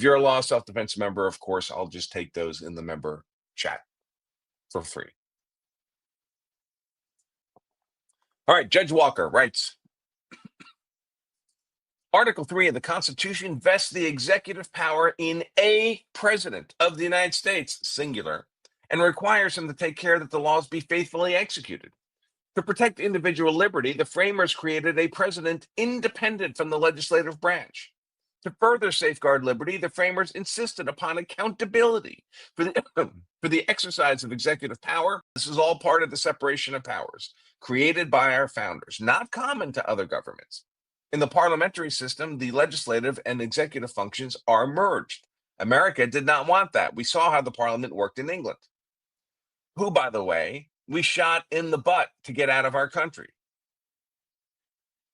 If you're a law self-defense member, of course, I'll just take those in the member chat for free. All right, Judge Walker writes, Article 3 of the Constitution vests the executive power in a president of the United States, singular, and requires him to take care that the laws be faithfully executed. To protect individual liberty, the framers created a president independent from the legislative branch. To further safeguard liberty, the framers insisted upon accountability for the exercise of executive power. This is all part of the separation of powers created by our founders, not common to other governments. In the parliamentary system, the legislative and executive functions are merged. America did not want that. We saw how the parliament worked in England, who, by the way, we shot in the butt to get out of our country.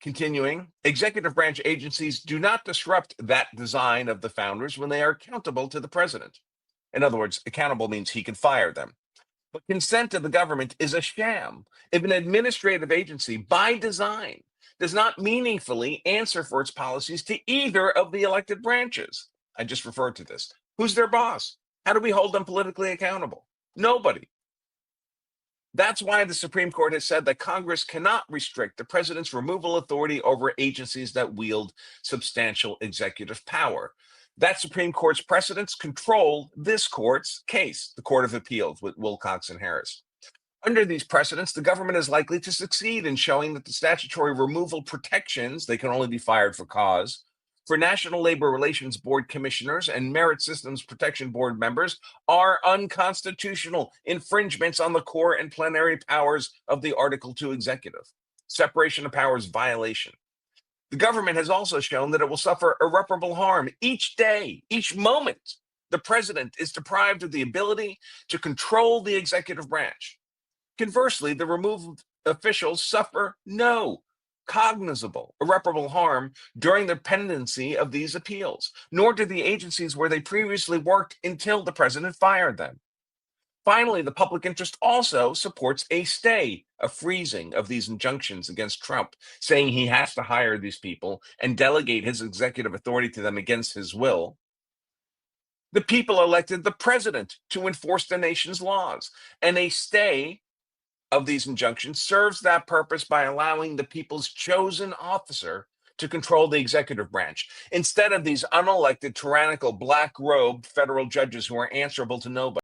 Continuing, executive branch agencies do not disrupt that design of the founders when they are accountable to the president. In other words, accountable means he can fire them. But consent of the government is a sham if an administrative agency, by design, does not meaningfully answer for its policies to either of the elected branches. I just referred to this. Who's their boss? How do we hold them politically accountable? Nobody. That's why the Supreme Court has said that Congress cannot restrict the president's removal authority over agencies that wield substantial executive power. That Supreme Court's precedents control this court's case, the Court of Appeals with Wilcox and Harris. Under these precedents, the government is likely to succeed in showing that the statutory removal protections, they can only be fired for cause, for National Labor Relations Board commissioners and Merit Systems Protection Board members are unconstitutional infringements on the core and plenary powers of the Article 2 executive, separation of powers violation. The government has also shown that it will suffer irreparable harm each day, each moment. The president is deprived of the ability to control the executive branch. Conversely, the removed officials suffer no cognizable irreparable harm during the pendency of these appeals, nor do the agencies where they previously worked until the president fired them. Finally, the public interest also supports a stay, a freezing of these injunctions against Trump, saying he has to hire these people and delegate his executive authority to them against his will. The people elected the president to enforce the nation's laws, and a stay of these injunctions serves that purpose by allowing the people's chosen officer to control the executive branch, instead of these unelected, tyrannical, black-robed federal judges who are answerable to nobody.